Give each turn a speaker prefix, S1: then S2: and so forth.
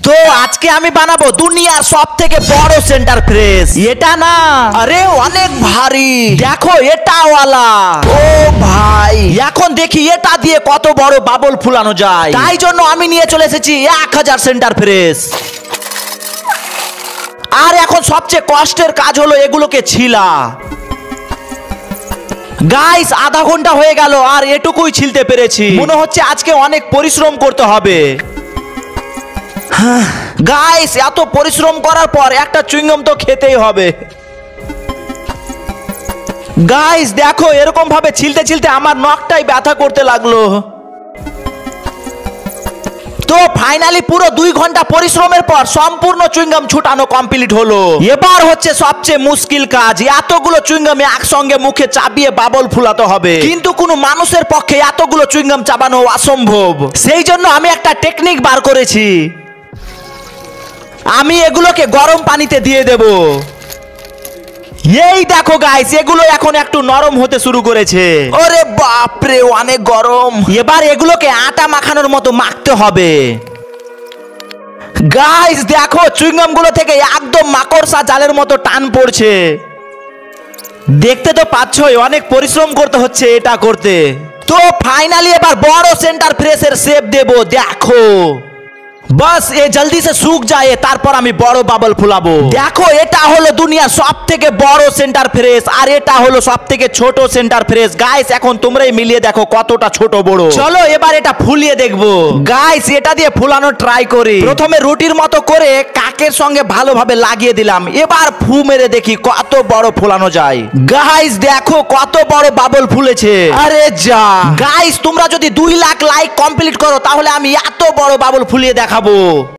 S1: তো আজকে আমি বানাবো দুনিয়ার সব থেকে বড় সেন্টার ফ্রেশ। এটা না, আরে অনেক ভারী। দেখো এটা ওয়ালা। ও ভাই, এখন দেখি এটা দিয়ে কত বড় বাবল ফুলানো যায়। তাই জন্য আমি নিয়ে চলে এসেছি 1000 সেন্টার ফ্রেশ। আর এখন সবচেয়ে কষ্টের কাজ হলো এগুলোকে ছিলা। গাইস, আধা ঘন্টা হয়ে গেল আর এটুকুই ছিলতে পেরেছি। মনে হচ্ছে আজকে অনেক পরিশ্রম করতে হবে। গাইস, এত পরিশ্রম করার পর একটা চুইংগম তো খেতেই হবে। গাইস দেখো, এরকম ভাবে ছিলতে ছিলতে আমার নখটাই ব্যথা করতে লাগলো। তো ফাইনালি পুরো 2 ঘন্টা পরিশ্রমের পর সম্পূর্ণ চুইংগম ছুটানো কমপ্লিট হলো। এবার হচ্ছে সবচেয়ে মুশকিল কাজ। এতগুলো চুইংগম একসঙ্গে মুখে চাবিয়ে বাবল ফুলাতে হবে, কিন্তু কোনো মানুষের পক্ষে এতগুলো চুইংগম চাবানো অসম্ভব। সেই জন্য আমি একটা টেকনিক বার করেছি। আমি এগুলোকে গরম পানিতে দিয়ে দেব। এই দেখো গাইস, এগুলো এখন একটু নরম হতে শুরু করেছে। ওরে বাপরে, অনেক গরম। এবার এগুলোকে আটা মাখানোর মতো মাখতে হবে। গাইস দেখো, চুইংগম গুলো থেকে একদম মাকড়সা জালের মতো টান পড়ছে। দেখতে তো পাচ্ছই, অনেক পরিশ্রম করতে হচ্ছে এটা করতে। তো ফাইনালি এবার বড় সেন্টার ফ্রেশের শেপ দেব। দেখো बस ये जल्दी से सूख जाए, তারপর আমি বড় বাবল ফুলাবো। দেখো, এটা হলো দুনিয়ার সবথেকে বড় সেন্টার ফ্রেশ আর এটা হলো সবথেকে ছোট সেন্টার ফ্রেশ। গাইস এখন তোমরাই মিলিয়ে দেখো কতটা ছোট বড়। চলো এবার এটা ফুলিয়ে দেখবো। গাইস এটা দিয়ে ফুলানো ট্রাই করি। প্রথমে রুটির মতো করে কাকের সঙ্গে ভালোভাবে লাগিয়ে দিলাম। এবার ফু মেরে দেখি কত বড় ফুলানো যায়। গাইস দেখো কত বড় বাবল ফুলেছে। আরে যা। গাইস তোমরা যদি 2 লাখ লাইক কমপ্লিট করো তাহলে আমি এত বড় বাবল ফুলিয়ে দেখাবো।